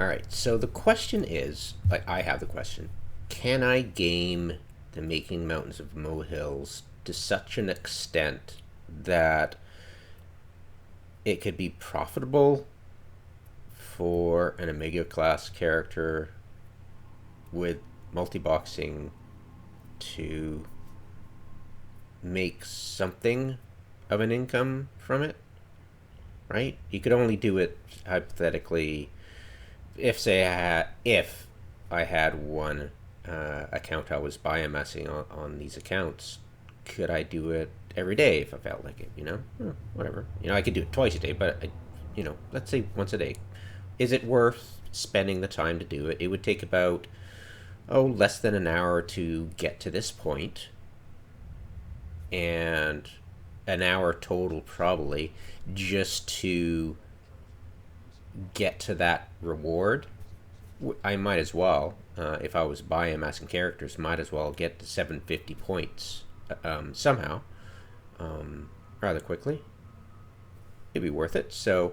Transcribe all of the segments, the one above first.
All right, so the question is, like, I have the question: can I game the making mountains of molehills to such an extent that it could be profitable for an Omega class character with multi-boxing to make something of an income from it, right? You could only do it hypothetically if, say, if I had one account I was biomassing on these accounts. Could I do it every day if I felt like it? Whatever. I could do it twice a day, but let's say once a day. Is it worth spending the time to do it? It would take about less than an hour to get to this point, and an hour total probably just to get to that reward. I might as well, if I was biomassing characters, might as well get to 750 points somehow, rather quickly. It'd be worth it. So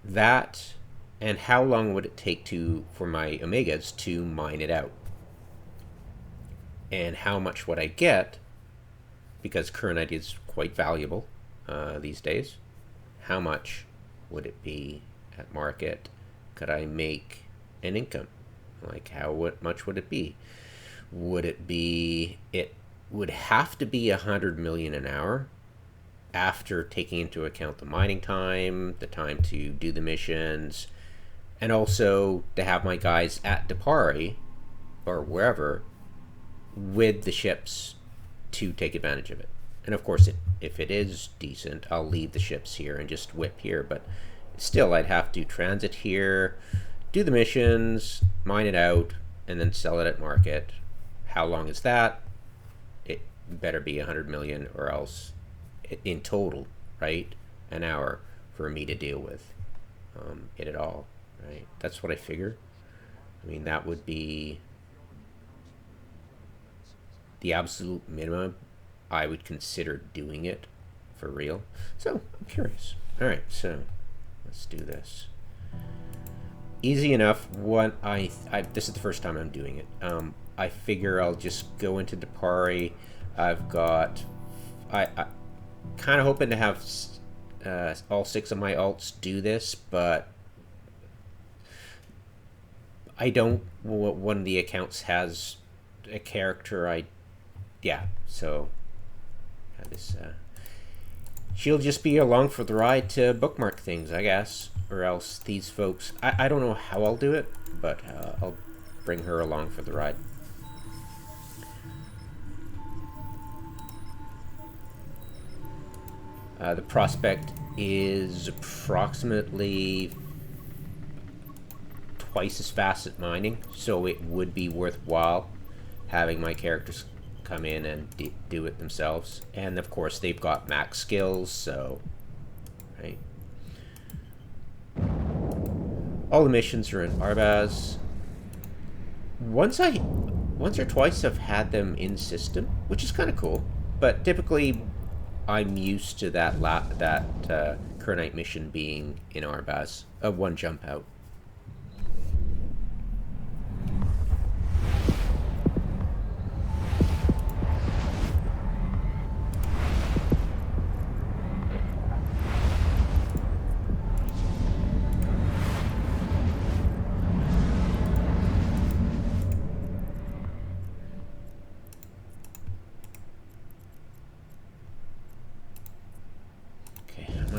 that, and how long would it take for my Omegas to mine it out? And how much would I get? Because kernite is quite valuable these days. How much would it be at market? Could I make an income? Like, much would it be? It would have to be 100 million an hour after taking into account the mining time, the time to do the missions, and also to have my guys at Depari or wherever with the ships to take advantage of it. And of course, if it is decent, I'll leave the ships here and just whip here. But still, I'd have to transit here, do the missions, mine it out, and then sell it at market. How long is that? It better be 100 million, or else in total, right? An hour for me to deal with it at all, right? That's what I figure. I mean, that would be the absolute minimum I would consider doing it for real. So I'm curious. All right, so let's do this. Easy enough. This is the first time I'm doing it. I figure I'll just go into Depari. I kind of hoping to have all 6 of my alts do this, but I don't. One of the accounts has a character so this she'll just be along for the ride to bookmark things, I guess, or else these folks, I don't know how I'll do it, but I'll bring her along for the ride. The prospect is approximately twice as fast at mining, so it would be worthwhile having my characters come in and do it themselves. And of course, they've got max skills, so right. All the missions are in Arbaz. Once or twice I've had them in system, which is kind of cool. But typically, I'm used to that kernite mission being in Arbaz, a one jump out.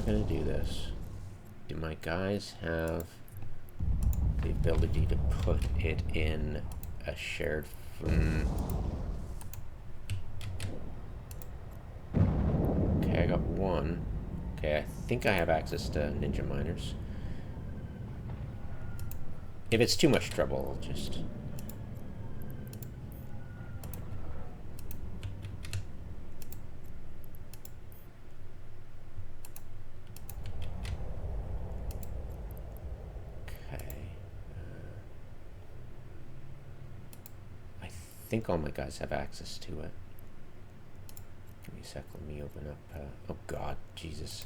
Gonna do this. Do my guys have the ability to put it in a shared Okay, I got one. Okay, I think I have access to ninja miners. If it's too much trouble, I'll just I think all my guys have access to it. Give me a sec, let me open up, oh god, Jesus.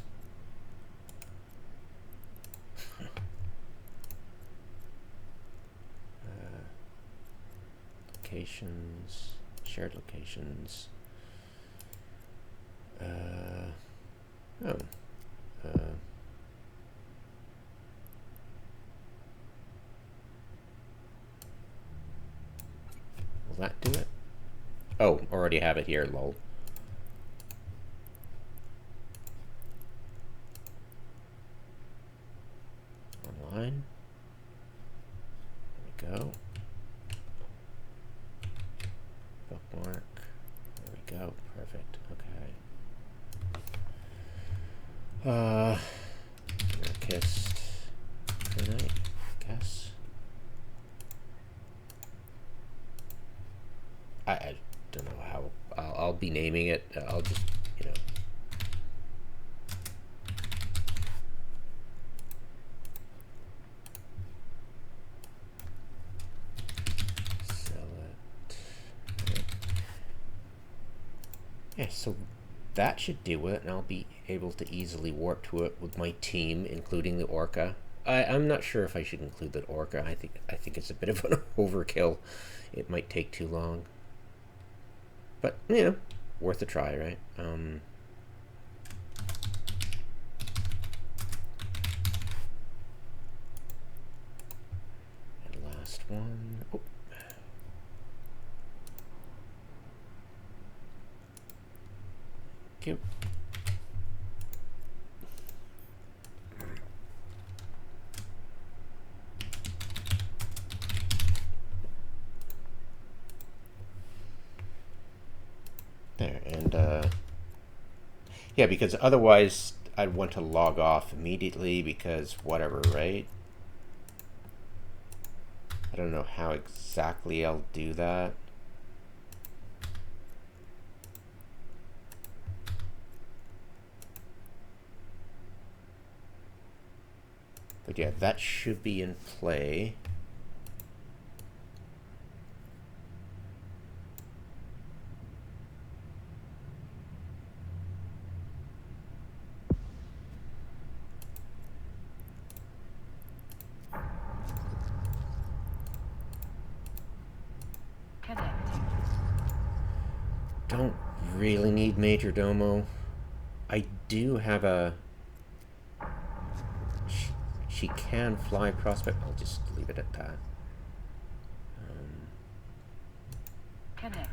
locations, shared locations. Oh. Will that do it? Oh, already have it here, lol. Online. There we go. Bookmark. There we go. Perfect. Okay. Anarchist. Kernite, I guess. I don't know how I'll be naming it. I'll just, you know. Sell it. Yeah, so that should do it, and I'll be able to easily warp to it with my team, including the orca. I'm not sure if I should include the orca. I think it's a bit of an overkill. It might take too long. But, you know, worth a try, right? And last one. Oh. Thank you. There, and yeah, because otherwise I'd want to log off immediately because whatever, right? I don't know how exactly I'll do that. But yeah, that should be in play. Don't really need Major Domo. I do have a... She can fly prospect. I'll just leave it at that. Connecting.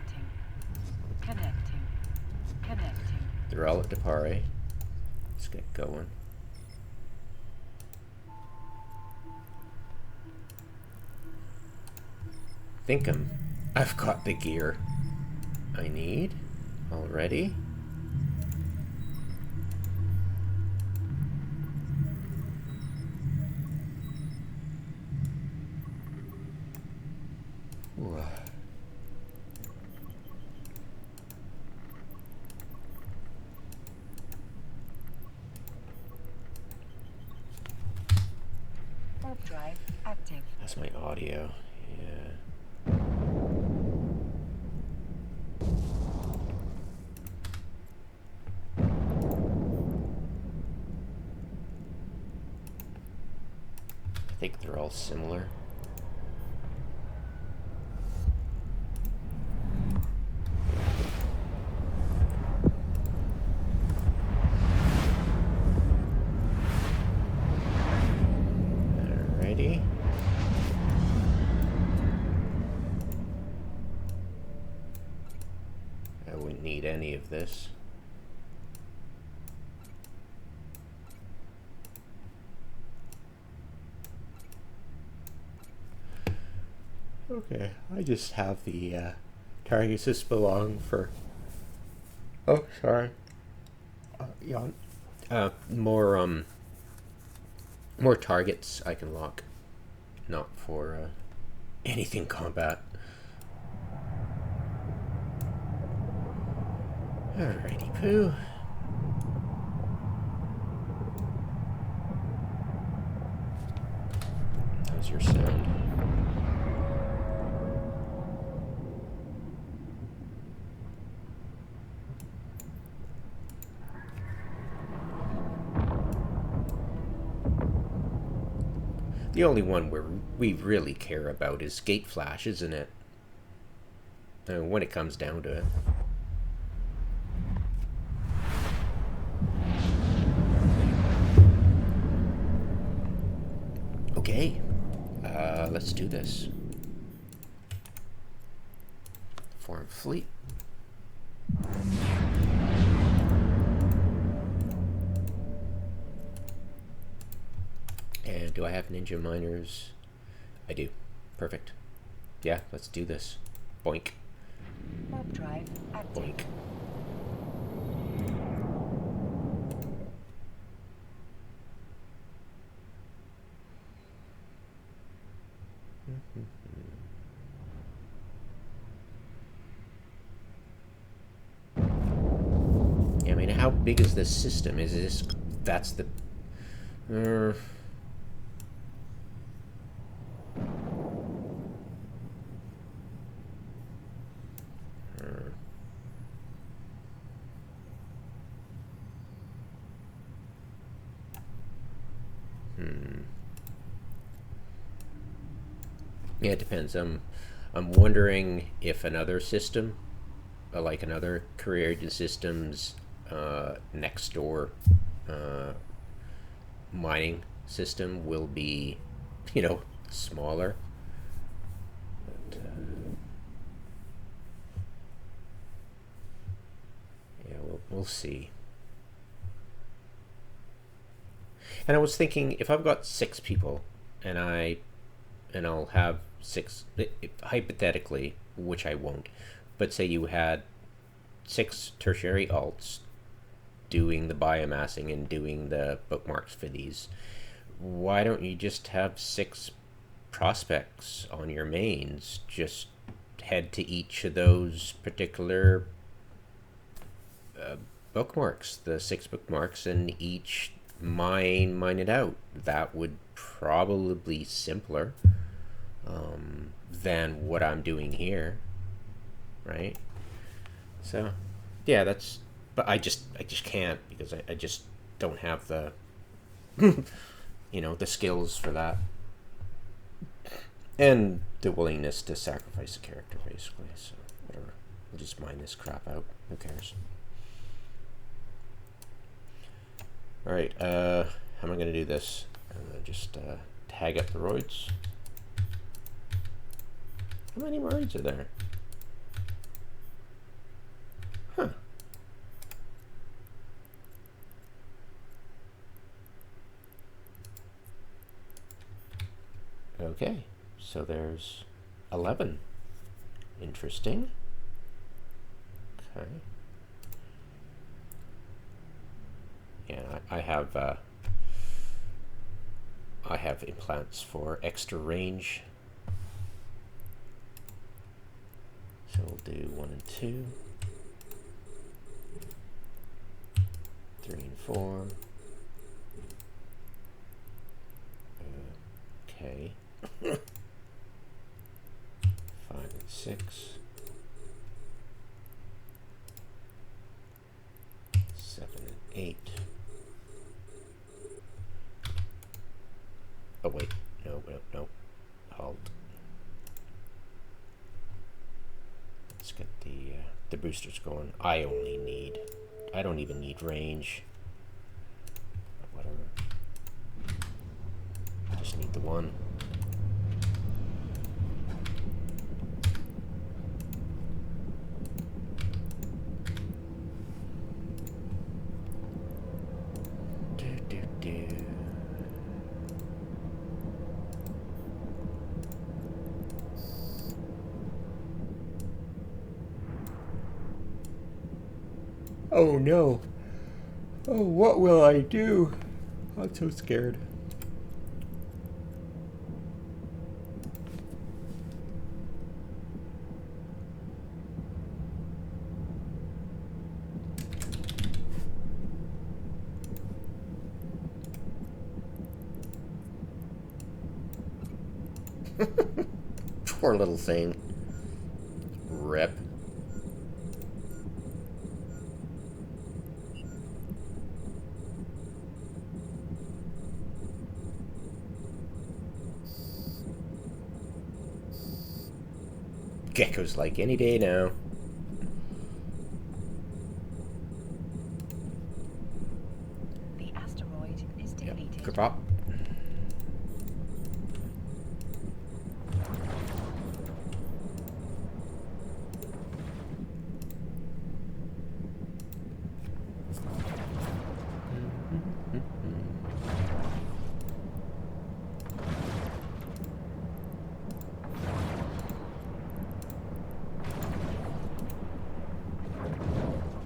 They're all at Depare. Let's get going. I've got the gear I need already. Ooh. Warp drive active. That's my audio. Yeah. I think they're all similar. Alrighty. I wouldn't need any of this. Okay, I just have the targets this belong for. Oh, sorry. Yawn. More targets I can lock, not for anything combat. Alrighty, poo. How's your sound? The only one we really care about is gate flash, isn't it? when it comes down to it. Okay, let's do this. Form fleet. And do I have ninja miners? I do. Perfect. Yeah, let's do this. Boink. Warp drive active. Boink. Yeah, I mean, how big is this system? Is this... That's the... Yeah, it depends. I'm wondering if another system, like another career systems next door mining system will be, you know, smaller. But, yeah, we'll see. And I was thinking, if I've got 6 people, and I'll have 6, hypothetically, which I won't, but say you had 6 tertiary alts doing the biomassing and doing the bookmarks for these, why don't you just have 6 prospects on your mains? Just head to each of those particular bookmarks, the 6 bookmarks, and each mine it out. That would probably be simpler than what I'm doing here, right? So yeah, that's... But I just can't, because I just don't have the you know, the skills for that, and the willingness to sacrifice a character, basically. So whatever, we'll just mine this crap out. Who cares? All right, how am I going to do this? I'm going to just tag up the roids. How many roids are there? Huh. Okay, so there's 11. Interesting. Okay. Yeah, I have implants for extra range. So we'll do 1 and 2, 3 and 4. Okay. 5 and 6. 7 and 8. Oh wait, no. Halt. Let's get the boosters going. I don't even need range. Whatever. I just need the one. Oh no. Oh, what will I do? I'm so scared. Poor little thing. Rip. Gecko's like any day now. The asteroid is Yep. depleted. Good pop.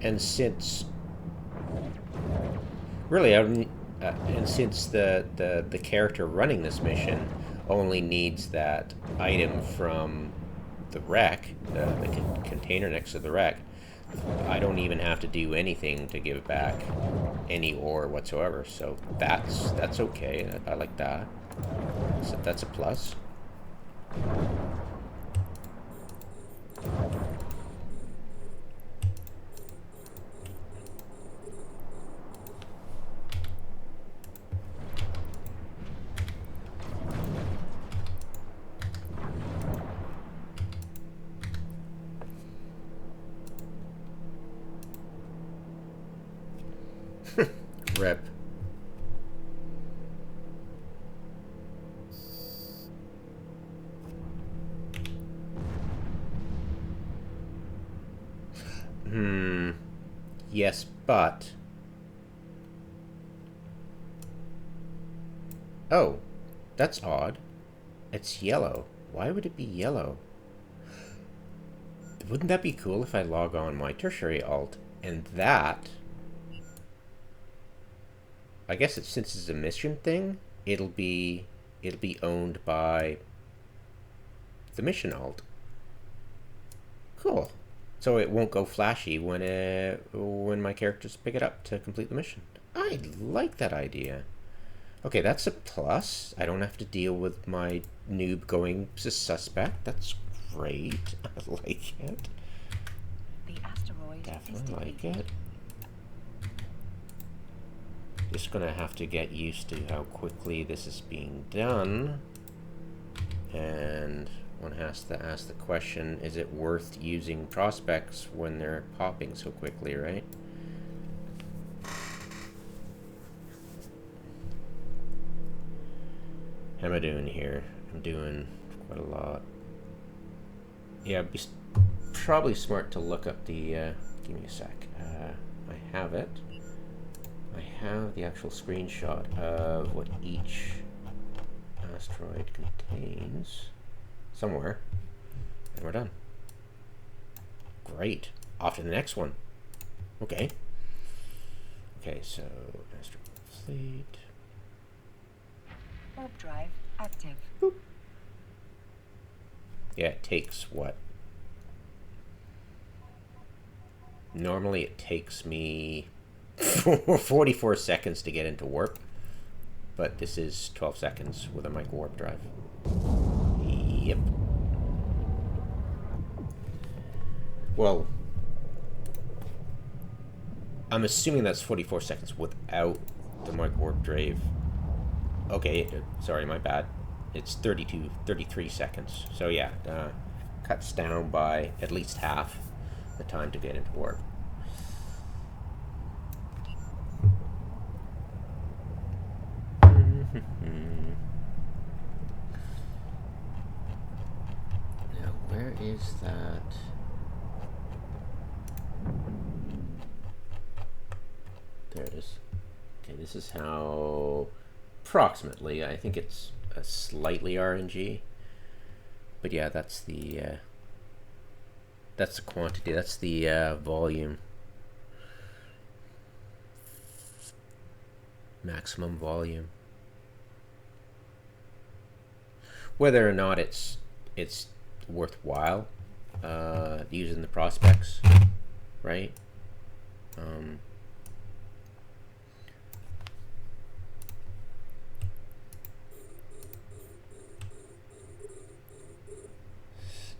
And since really, and since the character running this mission only needs that item from the wreck, the container next to the wreck, I don't even have to do anything to give back any ore whatsoever. So that's okay. I like that. So that's a plus. Rep. Yes, but... Oh, that's odd. It's yellow. Why would it be yellow? Wouldn't that be cool if I log on my tertiary alt and that... I guess since it's a mission thing, it'll be owned by the mission alt. Cool. So it won't go flashy when my characters pick it up to complete the mission. I like that idea. Okay, that's a plus. I don't have to deal with my noob going suspect. That's great. I like it. The asteroid Definitely is like depleted. it. Just gonna have to get used to how quickly this is being done. And one has to ask the question, is it worth using prospects when they're popping so quickly, right? How am I doing here? I'm doing quite a lot. Yeah, it'd be probably smart to look up the, give me a sec. I have it. I have the actual screenshot of what each asteroid contains somewhere, and we're done. Great. Off to the next one. Okay. Okay, so asteroid fleet. Warp drive active. Boop. Yeah, it takes what? Normally it takes me 44 seconds to get into warp, but this is 12 seconds with a micro warp drive. Yep. Well, I'm assuming that's 44 seconds without the micro warp drive. Okay, sorry, my bad. It's 33 seconds. So yeah, cuts down by at least half the time to get into warp. Now, where is that? There it is. Okay, this is how, approximately, I think it's a slightly RNG. But yeah, that's the quantity, that's the volume. Maximum volume. Whether or not it's worthwhile using the prospects, right?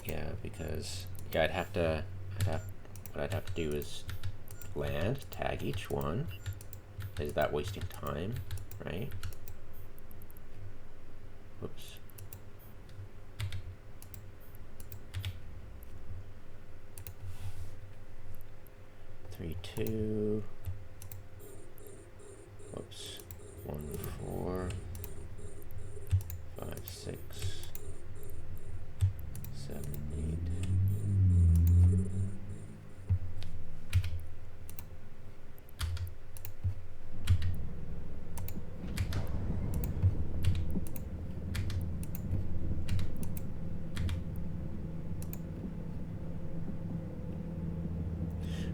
Yeah, because yeah, what I'd have to do is land, tag each one. Is that wasting time, right? Whoops. 3, 2. Whoops. 1, 4, 5, 6, 7, 8.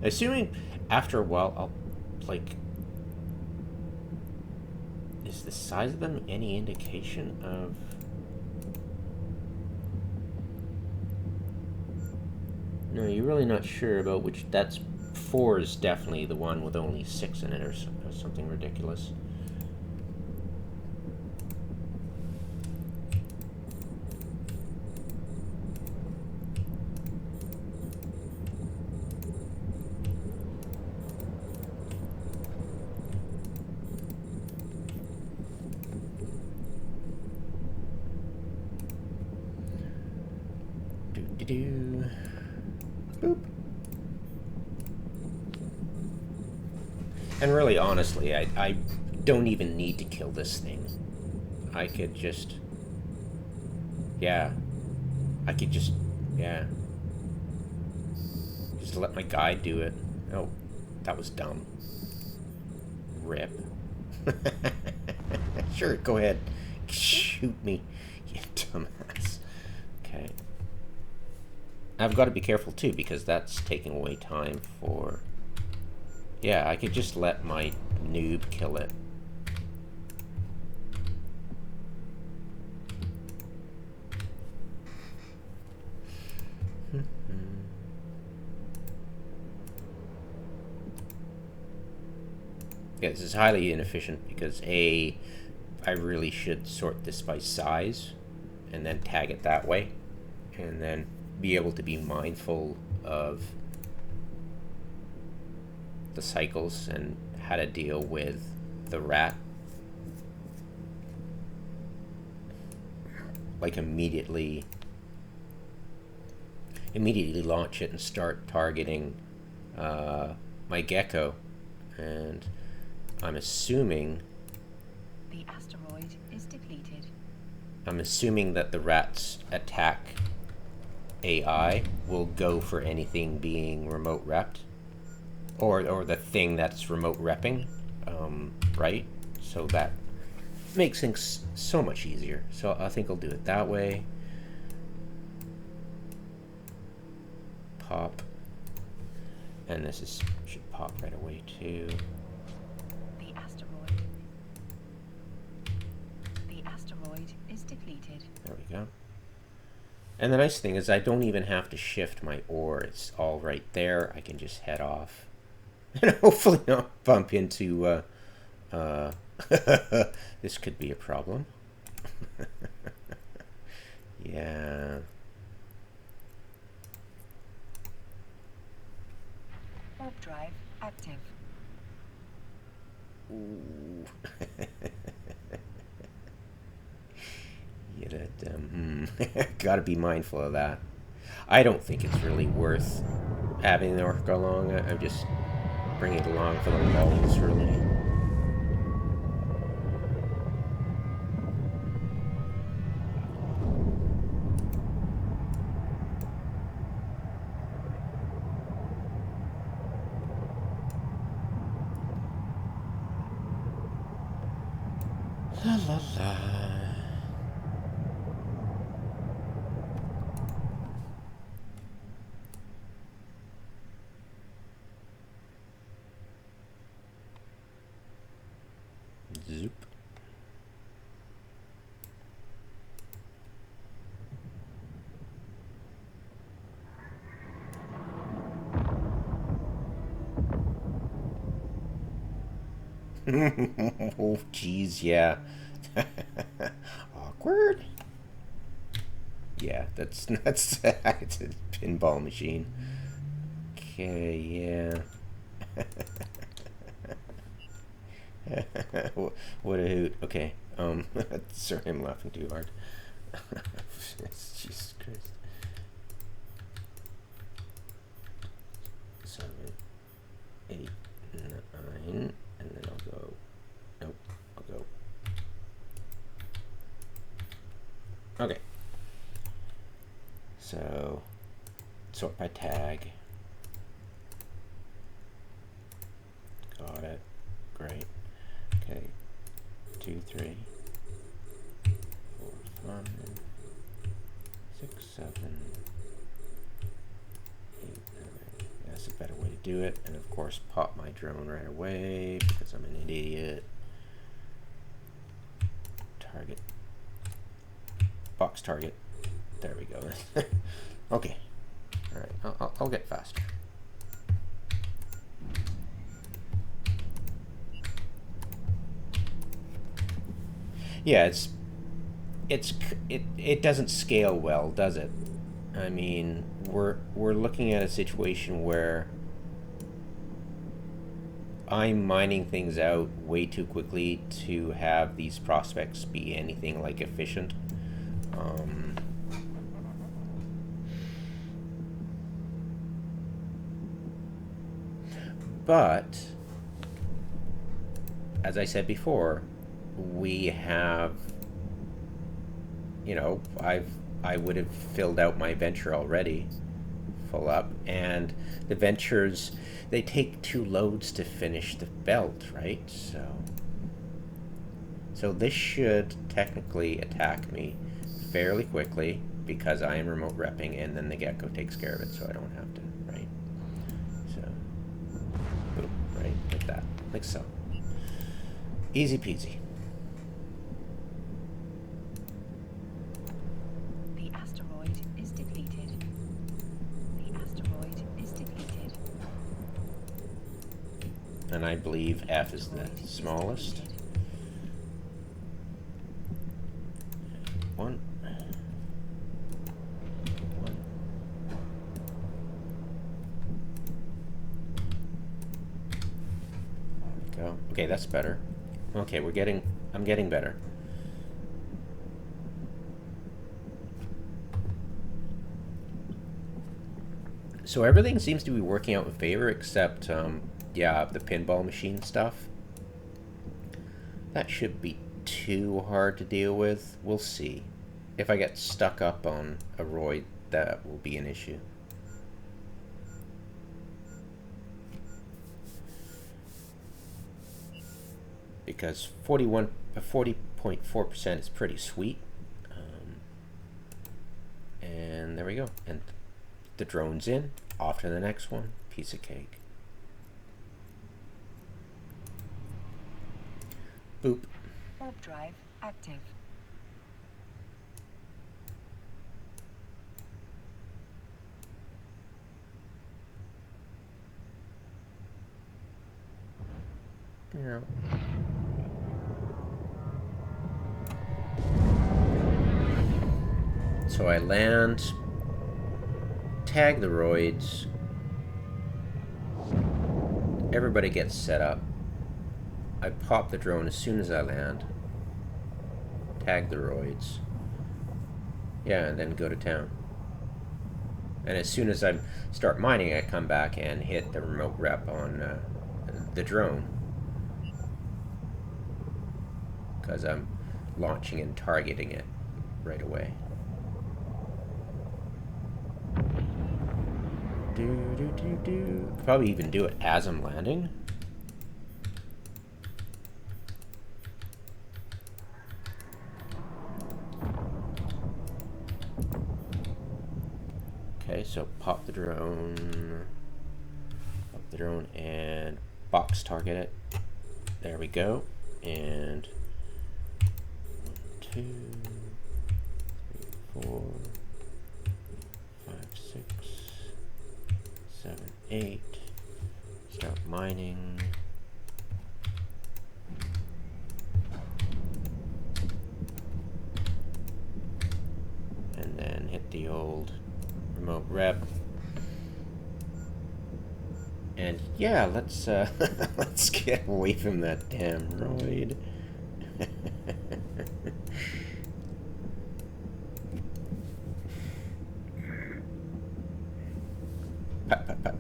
Assuming after a while I'll, like, is the size of them any indication of... No, you're really not sure about which... That's 4 is definitely the one with only 6 in it or something ridiculous. Boop. And really, honestly, I don't even need to kill this thing. I could just... Yeah. I could just... Yeah. Just let my guy do it. Oh, that was dumb. Rip. Sure, go ahead. Shoot me, you dumbass. Okay. I've got to be careful too, because that's taking away time for... Yeah, I could just let my noob kill it. Yeah, this is highly inefficient because A, I really should sort this by size and then tag it that way, and then be able to be mindful of the cycles and how to deal with the rat. Like immediately launch it and start targeting my gecko, and I'm assuming The asteroid is depleted. I'm assuming that the rat's attack AI will go for anything being remote repped, or the thing that's remote repping, right? So that makes things so much easier. So I think I'll do it that way. Pop, and this is should pop right away too. The asteroid is depleted. There we go. And the nice thing is I don't even have to shift my ore. It's all right there. I can just head off. And hopefully not bump into... this could be a problem. Yeah. Warp drive active. Ooh. Yeah, that, gotta be mindful of that. I don't think it's really worth having the orc along. I'm just bringing it along for the lulls, really. La la la. Zoop. Oh, geez, yeah. Awkward. Yeah, that's it's a pinball machine. Okay, yeah. What a hoot. Okay. Sorry, I'm laughing too hard. Jesus Christ. Okay. So, sort by tag. Got it. Great. Okay. 2, 3, 4, 5, 6, 7, 8, 9. That's a better way to do it. And of course, pop my drone right away because I'm an idiot. Target. Box target. There we go. Okay. All right. I'll get faster. Yeah, it doesn't scale well, does it? I mean, we're looking at a situation where I'm mining things out way too quickly to have these prospects be anything like efficient. But as I said before, we have, you know, I would have filled out my venture already, full up, and the ventures, they take 2 loads to finish the belt, right? So this should technically attack me fairly quickly because I am remote repping, and then the gecko takes care of it, so I don't have to, right? So, boom, right, like that, like so. Easy peasy. The asteroid is depleted. The asteroid is depleted. And I believe F is the smallest. 1. 1. Go. Okay, that's better. Okay, I'm getting better. So everything seems to be working out in favor except, yeah, the pinball machine stuff. That should be too hard to deal with. We'll see. If I get stuck up on a roid, that will be an issue. Because 40.4% is pretty sweet. And there we go. And the drone's in. Off to the next one. Piece of cake. Boop. Warp drive active. Yeah. So I land, tag the roids, everybody gets set up. I pop the drone as soon as I land, tag the roids, yeah, and then go to town. And as soon as I start mining, I come back and hit the remote rep on the drone, because I'm launching and targeting it right away. Probably even do it as I'm landing. Okay, so pop the drone, and box target it. There we go. And 1, 2, 3, 4, 5, 6, 7, 8. Start mining. And then hit the old remote rep. And yeah, let's let's get away from that damn roid.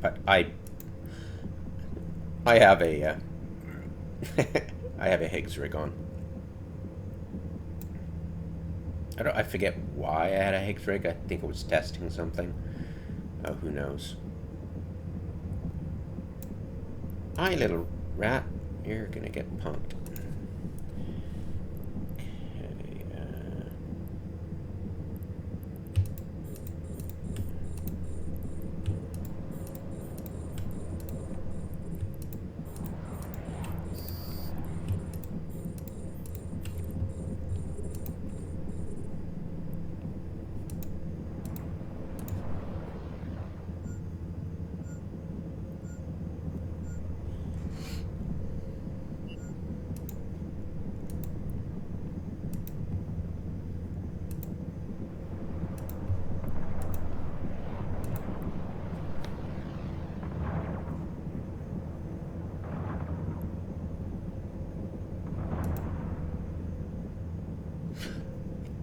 But I have a I have a Higgs rig on. I forget why I had a Higgs rig. I think it was testing something. Oh, who knows? Hi, little rat. You're gonna get punked. Okay,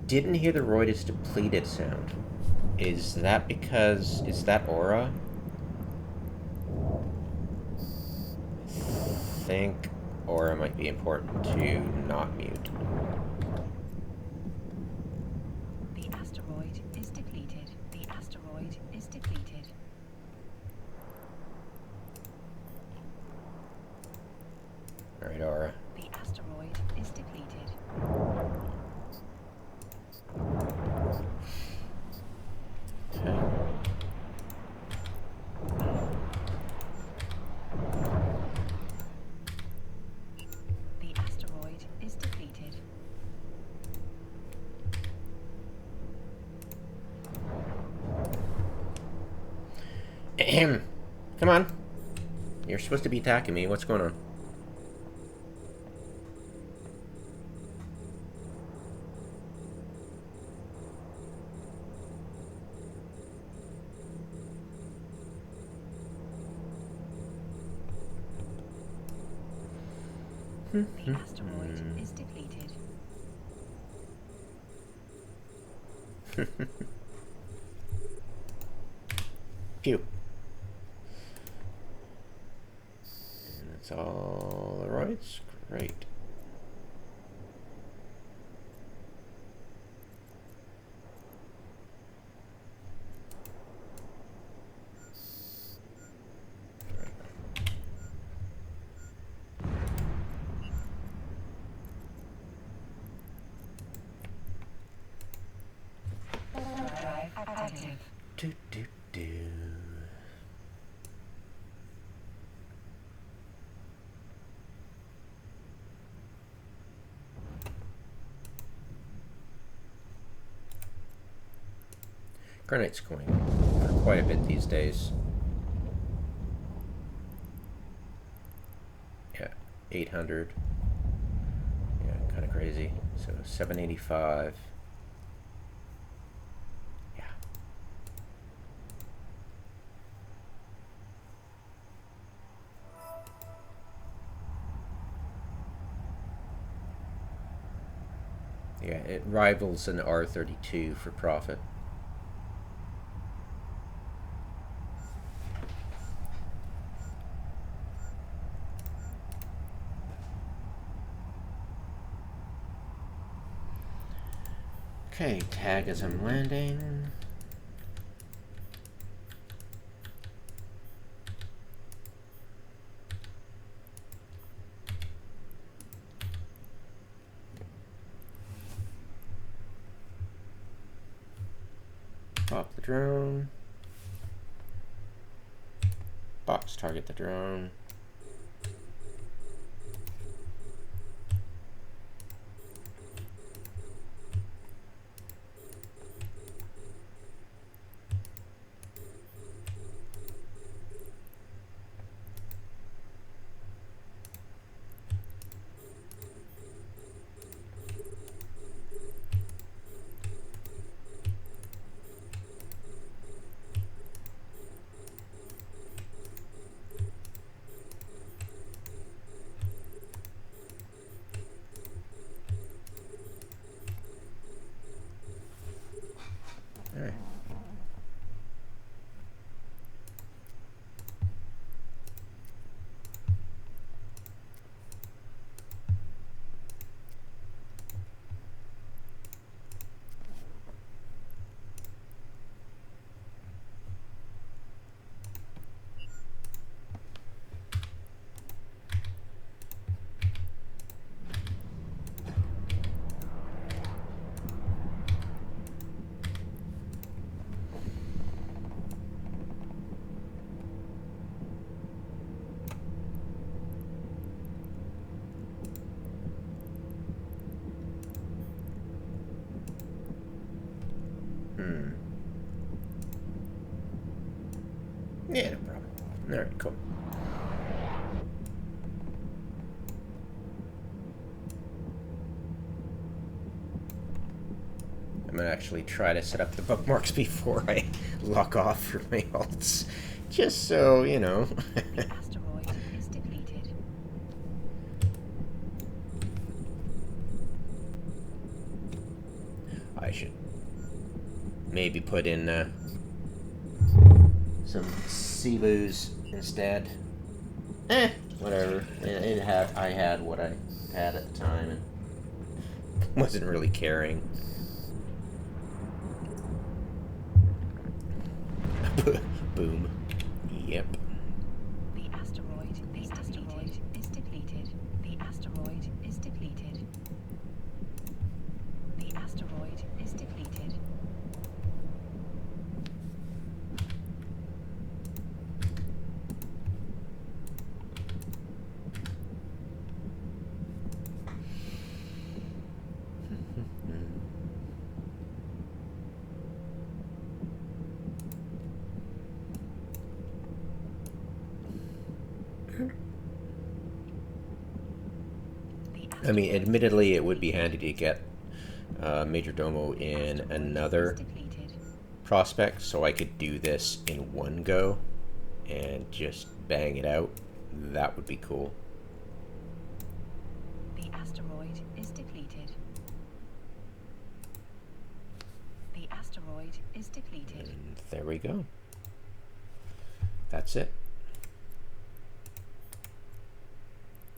didn't hear the roid is depleted sound. Is that because... is that aura? I think aura might be important to not mute. The asteroid is depleted. The asteroid is depleted. Alright, aura. The asteroid is depleted. Okay. The asteroid is depleted. Ahem. Come on. You're supposed to be attacking me. What's going on? The asteroid is depleted. Phew. And that's all the roids? Great. Drive active. Do, do, do. Kernite's going for quite a bit these days. Yeah, 800. Yeah, kind of crazy. So 785. Yeah. Yeah, it rivals an R32 for profit. Okay, tag as I'm landing. Pop the drone. Box target the drone. Alright. Yeah, no problem. Alright, cool. I'm gonna actually try to set up the bookmarks before I lock off for my alts. Just so, you know. The asteroid is depleted. I should maybe put in some Cebu's instead. Whatever. I had what I had at the time and wasn't really caring. Boom. Yep. The asteroid is depleted. The asteroid is depleted. The asteroid is depleted. I mean, admittedly, it would be handy to get Major Domo in another prospect, so I could do this in one go and just bang it out. That would be cool. The asteroid is depleted. The asteroid is depleted. And there we go. That's it.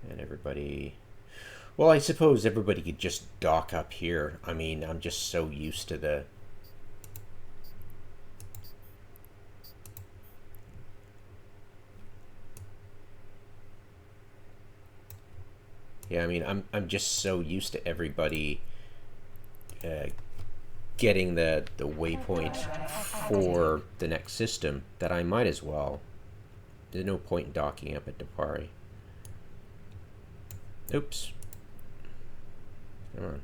And everybody... Well, I suppose everybody could just dock up here. I mean, I'm just so used to the... Yeah, I mean, I'm just so used to everybody getting the waypoint for the next system that I might as well. There's no point in docking up at Depari. Oops. Come on.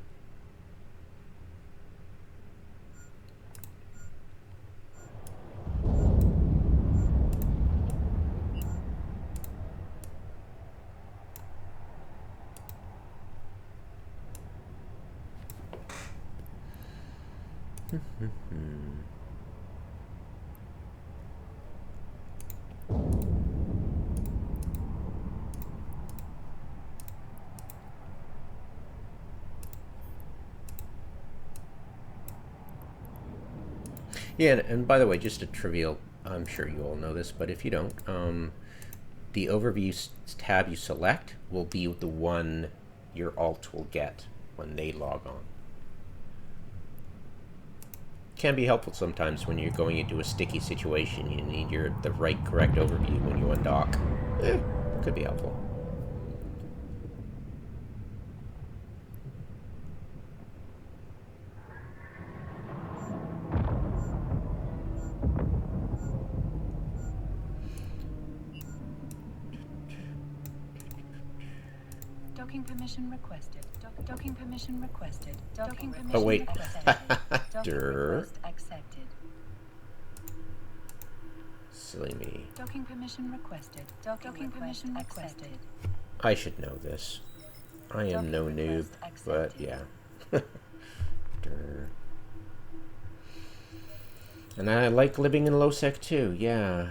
Yeah, and by the way, just a trivial, I'm sure you all know this, but if you don't, the overview tab you select will be the one your alt will get when they log on. Can be helpful sometimes when you're going into a sticky situation. You need the right, correct overview when you undock. Could be helpful. Docking permission requested. Docking permission requested. Docking permission Oh wait. Docking request accepted. Silly me. Docking permission requested. Docking permission requested. I should know this. I am no noob, but yeah. And I like living in low sec too, yeah.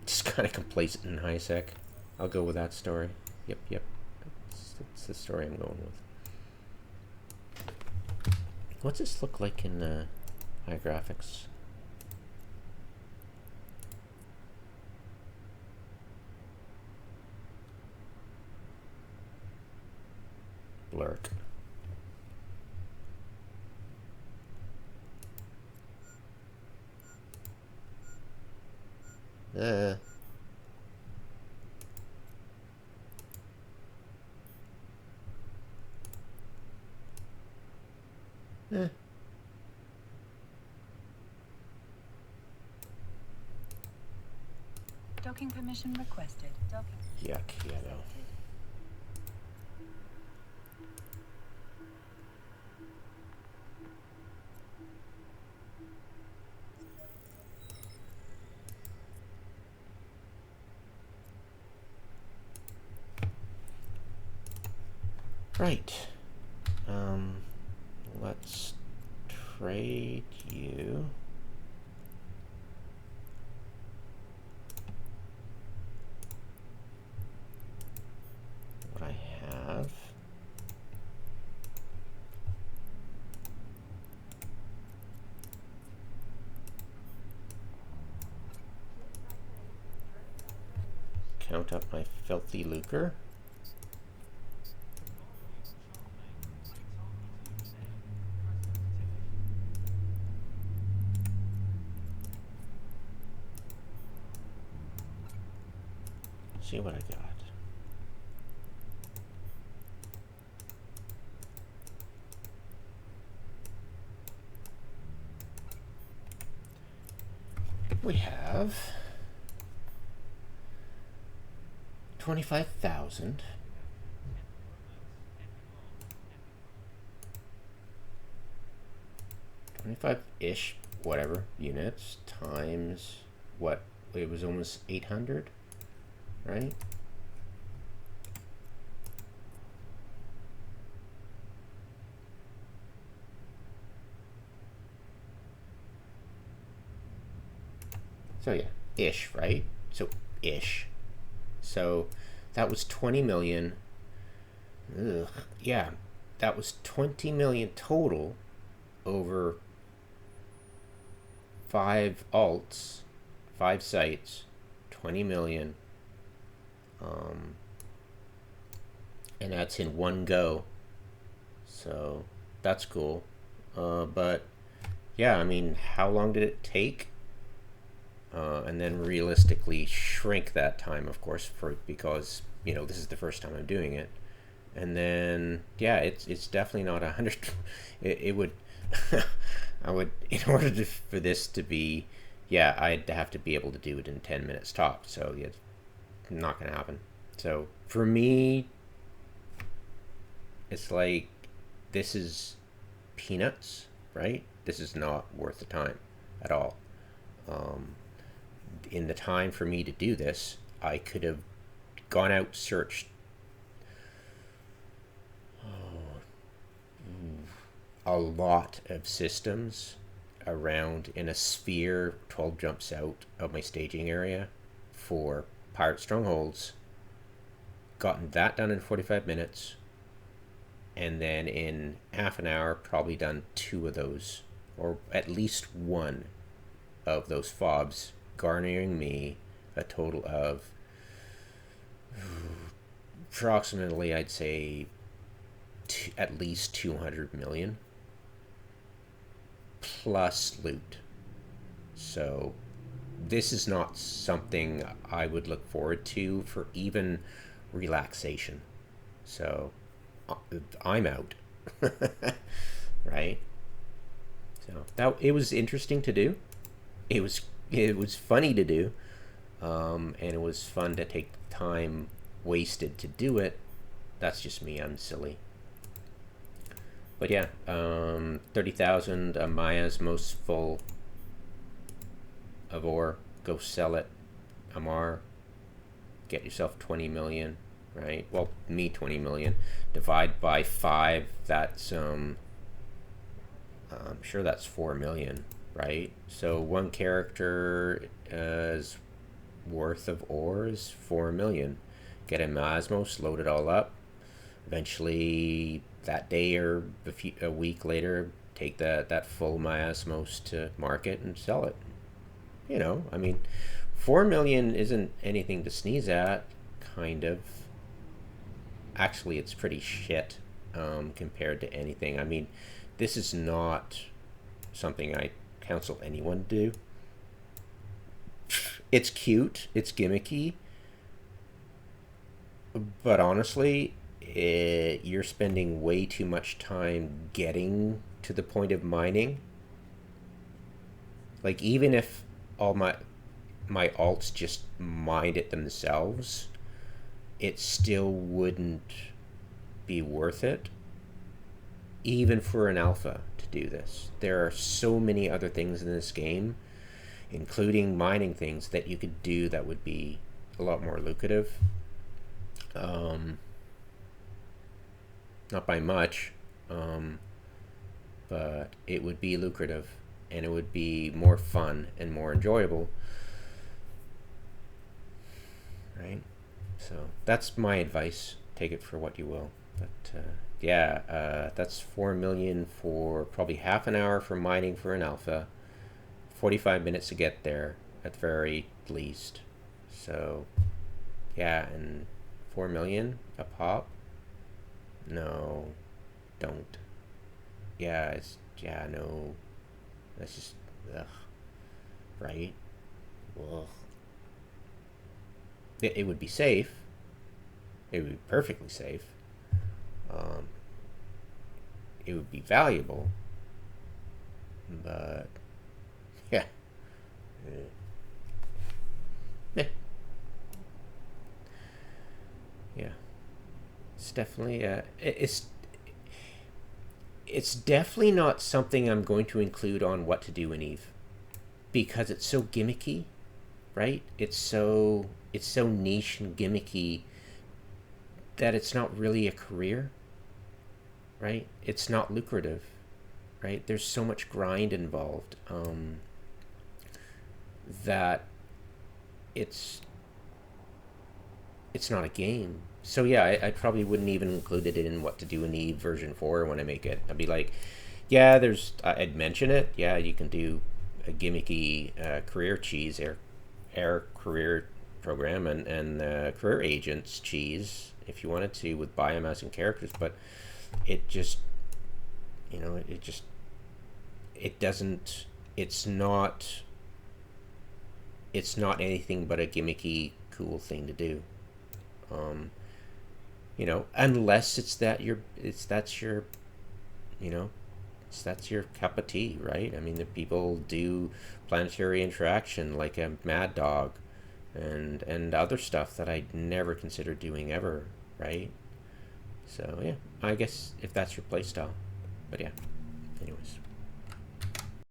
Just kind of complacent in high sec. I'll go with that story. Yep. That's the story I'm going with. What's this look like in high graphics? Blurk. Docking permission requested. Yuck, yeah, though. Right. Let's trade you. What I have. Count up my filthy lucre. See what I got. We have 25,000. $25-ish, whatever, units times what? It was almost 800, right? So yeah, ish, right? So ish. So that was 20 million. Ugh. Yeah, that was 20 million total over 5 alts, 5 sites, 20 million. And that's in one go. So that's cool. But yeah, I mean, how long did it take? And then realistically shrink that time, of course, because this is the first time I'm doing it. And then yeah, it's definitely not 100. It would I would, in order for this to be, yeah, I'd have to be able to do it in 10 minutes top. So yeah, it's not gonna happen. So for me, it's like, this is peanuts, right? This is not worth the time at all. In the time for me to do this, I could have gone out, searched a lot of systems around in a sphere 12 jumps out of my staging area for pirate strongholds, gotten that done in 45 minutes, and then in half an hour probably done 2 of those, or at least 1 of those fobs, garnering me a total of approximately, I'd say, at least 200 million plus loot. So this is not something I would look forward to for even relaxation. So I'm out. Right? So that, it was interesting to do. It was funny to do, and it was fun to take the time wasted to do it. That's just me. I'm silly. But yeah, 30,000 Maya's most full of ore. Go sell it. Amar, get yourself 20 million, right? Well, me 20 million. Divide by 5. That's I'm sure that's 4 million, right? So one character's worth of ore is 4 million. Get a Masmos, load it all up. Eventually, that day or a week later, take that full miasmos to market and sell it. I mean, 4 million isn't anything to sneeze at, kind of. Actually, it's pretty shit compared to anything. I mean, this is not something I counsel anyone to do. It's cute, it's gimmicky, but honestly, you're spending way too much time getting to the point of mining. Like, even if all my alts just mined it themselves, it still wouldn't be worth it, even for an alpha, to do this. There are so many other things in this game, including mining things, that you could do that would be a lot more lucrative. not by much, um, but it would be lucrative, and it would be more fun and more enjoyable, right? So that's my advice. Take it for what you will. But yeah, that's 4 million for probably half an hour for mining for an alpha, 45 minutes to get there at the very least. So yeah, and 4 million a pop. No, don't. Yeah, no. That's just ugh, right? Ugh. It would be safe. It would be perfectly safe. Um, it would be valuable, but yeah, eh, yeah. It's definitely it's definitely not something I'm going to include on What to Do in Eve, because it's so gimmicky, right? It's so niche and gimmicky that it's not really a career, right? It's not lucrative, right? There's so much grind involved, that it's it's not a game. So yeah, I probably wouldn't even include it in What to Do in Eve version 4 when I make it. I'd be like, yeah, I'd mention it. Yeah, you can do a gimmicky career cheese, air career program, and career agents cheese if you wanted to with biomass and characters, but it just, it just, it doesn't, it's not anything but a gimmicky cool thing to do. Um, unless you know, that's your cup of tea, right? I mean, the people do planetary interaction like a Mad Dog, and other stuff that I'd never considered doing ever, right? So yeah, I guess if that's your playstyle, but yeah. Anyways.